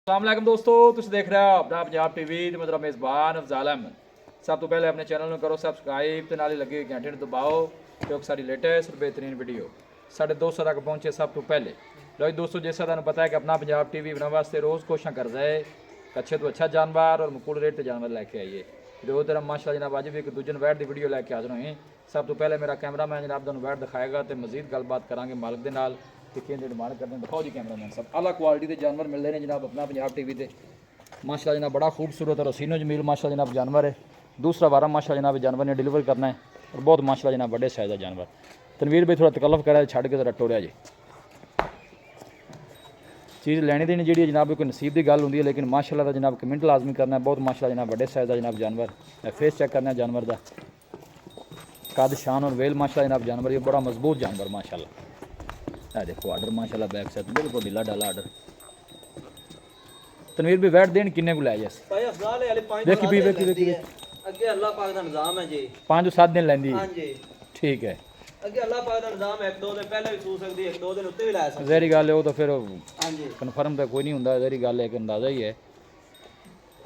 अस्सलाम दोस्तों, तुम देख रहे हो अपना पंजाब टीवी ते मेरा मेज़बान अफजाल अहमद। सब तो पहले अपने चैनल में करो सब्सक्राइब तो नाल लगी हुई घंटे दबाओ क्योंकि सारी लेटेस्ट और बेहतरीन वीडियो साढ़े दोस्तों तक पहुँचे सब तो पहले। लो दोस्तों, जैसा तुम पता है कि अपना पंजाब टीवी बनाने वास्ते रोज़ कोशिश कर रहा है अच्छे तो अच्छा जानवर और मुकुल रेट से जानवर लैके आइए। दो तरह माशाल्लाह जनाब अज भी एक दूजे वैट की वीडियो लैके हाजिर हुए। सब तो पहले मेरा कैमरामैन जनाब तुम वैट दिखाएगा तो मजीद गलबात करांगे मालिक के नाल कि किंज डिमांड करते हैं। दिखाओ जी कैमरामैन सब अला क्वालिटी के जानवर मिलते हैं जनाब अपना पंजाब टीवी से। माशाल्लाह जनाब बड़ा खूबसूरत और हसीनो जमील माशाल्लाह जनाब जानवर है। दूसरा बारह माशाल्लाह जनाब जानवर ने डिलीवर करना है और बहुत माशाल्लाह जनाब बड़े साइज़ का जानवर। तनवीर भाई थोड़ा तकल्लफ करा छड़ के जरा टोरिया जी। चीज़ लैनी देनी जी जनाब कोई नसीब की गल होंगी है, लेकिन माशाल्लाह का जनाब कमेंट लाजमी करना है। बहुत माशाल्लाह जनाब बड़े साइज़ का जनाब जानवर। फेस चेक करना है जानवर का कद शान और वेल माशाल्लाह जनाब जानवर ये बड़ा मजबूत जानवर माशाल्लाह। देखो आर्डर माशाल्लाह बैक साइड बिल्कुल ढीला डाला आर्डर। तनवीर भी वैट देन किन्ने को लै जैसे भाई अफजाल है देखी भी देखी देखी अगे अल्लाह पाक दा निजाम है जी 5-7 दिन लैंदी। हां जी ठीक है, अगे अल्लाह पाक दा निजाम है। 1-2 दिन पहले भी सू सकदी है, 1-2 दिन उत्ते भी ला सकदी है। जहरी गल है वो तो फिर हां जी कन्फर्म तो कोई नहीं होंदा, जहरी गल है एक अंदाजा ही है।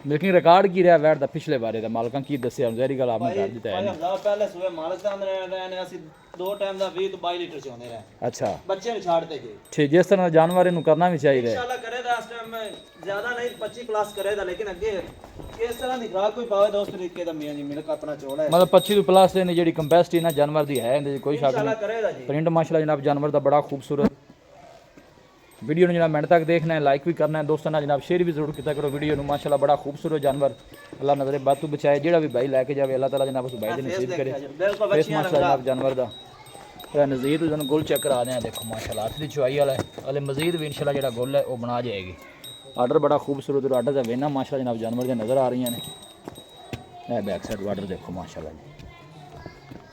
लेकिन रिकॉर्ड की रहा वैट दा पिछले बारे दा मालकां की दस्सिया जहरी गल आपने कर दिता भाई है। अफजाल पहले सुबह मालिक दा अंदर रहने असि 2 टाइम दा 20 तो 22 लीटर चोंदे रहे। अच्छा बच्चे ने छाड़ते जी ठीक, जिस तरह जानवर इनू करना भी चाहिए इंशाल्लाह करेगा। इस टाइम में ज्यादा नहीं 25 प्लस करेगा, लेकिन अगे इस तरह दी खुराक कोई पावे दोस्त तरीके दा मियां जी मिलक अपना चोला है। मतलब 25 प्लस ने जी कंपैसिटी ना जानवर दी है इंदे कोई शक इंशाल्लाह नहीं। करेगा जी। प्रिंट माशाल्लाह जनाब जानवर दा बड़ा खूबसूरत। वीडियो ने जनाब मिनट तक देखना है, लाइक भी करना है, दोस्तों ना जनाब शेयर भी जरूर किया करो वीडियो में। माशाल्लाह बड़ा खूबसूरत जानवर अल्लाह नजरे बातू बचाए। जेड़ा भी भाई लैके जाए अल्लाह ताला जनाब उस भाई दी नसीब करे। फेस माशाल्लाह जनाब जानवर दा नज़ीर तुम गुल चेक करा दें। देखो माशाल्लाह हाथ की चुआई वाला है हले मजीद भी इंशाल्लाह जो गुल है वो बना जाएगी। आर्डर बड़ा खूबसूरत और आर्डर का वेना माशाल्लाह जनाब जानवर के नज़र आ रही हैं। बैक साइड आर्डर देखो माशाल्लाह जी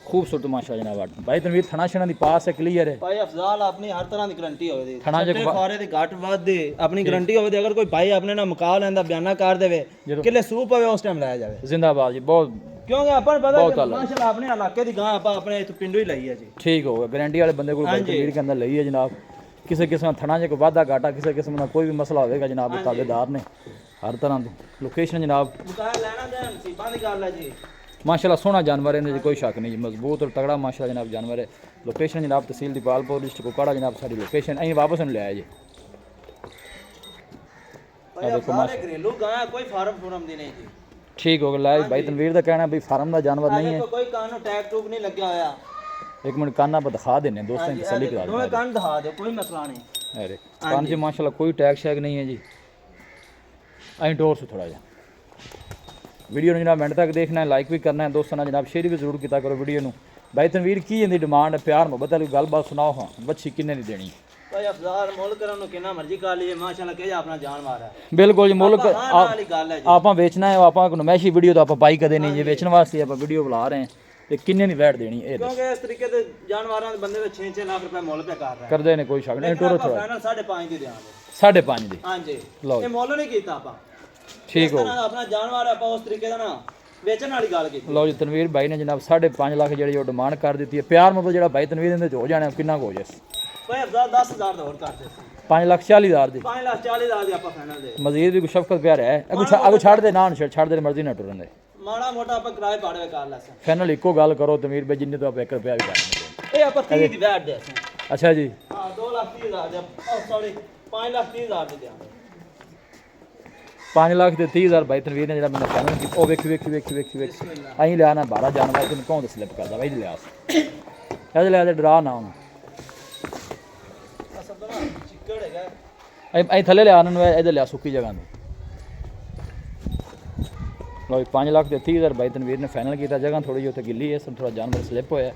खूबसूरत माशाल्लाह जनाब आर्डर। भाई तनवीर थना शना दी पास है क्लियर है। भाई अफजाल अपनी हर तरह की गारंटी होवे थना जे खारे दी घट वध दे अपनी गारंटी होवे। अगर कोई भाई अपने ना मुका लेंदा बयाना कर देवे किले सूप पवे उस टाइम लाया जावे। जिंदाबाद जी बहुत क्योंकि अपन पता है माशाल्लाह अपने इलाके दी गां अपने इथ पिंडू ही लाई है जी। ठीक हो गया, गारंटी वाले बंदे को तनवीर के अंदर लई है जनाब। किसी किस्म थना जे कोई वादा घाटा किसी किस्म का कोई भी मसला होगा जनाब ताबेदार ने हर तरह लोकेशन जनाब मुका लेना दे नसीबां दी गल है जी। माशाल्लाह सोहना जानवर है, कोई शक नहीं, मजबूत और तगड़ा माशाल्लाह जनाब जानवर है। लोकेशन जनाब तहसील दीपालपुर डिस्ट्रिक्ट कुपवाड़ा जनाब सारी लोकेशन अं वापस नहीं लिया जी। देखो माशाल्लाह घरेलू गां कोई फार्म फूरम दी नहीं जी। ठीक हो गया भाई तनवीर का कहना भाई फार्म का जानवर नहीं है। कोई कान नु टैग टूग नहीं लगा होया। एक मिनट काना पर दिखा देने दोस्तों की तसल्ली करा दो कान दिखा दो कोई मसला नहीं। अरे कान से माशाल्लाह कोई टैग शैग नहीं है जी। अं डोर से थोड़ा जा वीडियो ने जनाब मिनट तक देखना है, लाइक भी करना है, दोस्तों जनाब शेयर भी जरूर किया करो वीडियो में। भाई तनवीर की इनकी डिमांड है प्यार मोहब्बत वाली गलबात सुनाओ। हाँ बच्ची किन्ने दी देनी भाई अफजाल मोल करन कितना मर्जी कर लिए माशाल्लाह के अपना जान मारा है। बिल्कुल जी मुल्क वाली गल है जी। आप बेचना है आप नमैशी वीडियो तो आप पाई कदे नहीं जी बेचने वास्ते आप वीडियो बुला रहे हैं तो किन्ने दी वैट देनी है क्योंकि इस तरीके से जानवरां दे बंदे दे 6-6 लाख रुपए मोल पे कर रहा है करदे ने कोई शक नहीं। टोरो थोड़ा फाइनल 5.5 दी देंगे 5.5 दी। हां जी लो ये मोल नहीं कीता आपा ठीक हो अपना जानवर आपा उस तरीके दा ना बेचण वाली गल की। लो जी तनवीर भाई ने जनाब 5.5 लाख जी जो डिमांड कर दी है। प्यार मतलब जो भाई तनवीर इहदे हो जाने किन्ना हो जाए भाई अफजाल 10,000 दा और कर दे 5,40,000 दी 5,40,000 दी आपा फाइनल दे। मजीद भी कुछ शफकत प्यार है अगू छड़ दे ना छड़ दे मर्जी ना टुरन दे माड़ा मोटा आपा किराए पाड़े कर ला सा फाइनल इको गल करो तनवीर भाई जिन्ने तो आप 1 रुपया भी कर ए आपा 30 दी वैट दे। अच्छा जी हां 2,30,000 दे सॉरी 5,30,000 दे देंगे। 5,30,000 भाई तनवीर ने जरा मैंने फाइनल की ओ वेखी वेखी वेखी वेखी वेखी अं लिया ना 12 जानवर तुम कौन स्लिप करता भाई लिया लिया डरा ना हूँ चिकड़ है अं थले लिया इधर लिया सुक्की जगह में। लो 5,30,000 भाई तनवीर ने फाइनल किया। जगह थोड़ी जी उत्थे गिली है सब थोड़ा जानवर स्लिप होया।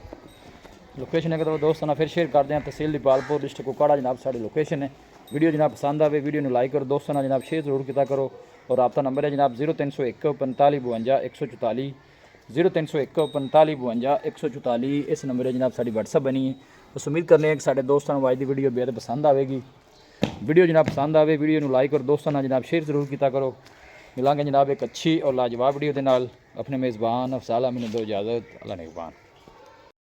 लोकेशन एक दोस्तों ना फिर शेयर करते हैं तहसील दीपालपुर डिस्ट्रिक्ट कुपवाड़ा जनाब साड़ी लोकेशन है। वीडियो जनाब पसंद आए वीडियो लाइक करो, दोस्तों ना जनाब शेयर जरूर किया करो और रब्ता नंबर है जनाब 0301 45 52 144 0301 45 52 144। इस नंबर है जनाब साड़ी व्हाट्सअप बनी है। बस उम्मीद करने हैं कि साढ़े दोस्तों को अज की वीडियो बेहद पसंद आएगी। वीडियो जनाब पसंद आए वीडियो लाइक और दोस्तों ना जनाब शेयर जरूर किया करो। मिलांगे जनाब एक अच्छी और लाजवाब वीडियो के नाल। अपने मेज़बान अफजाल अहमद दो इजाज़त। अल्लाह निगहबान।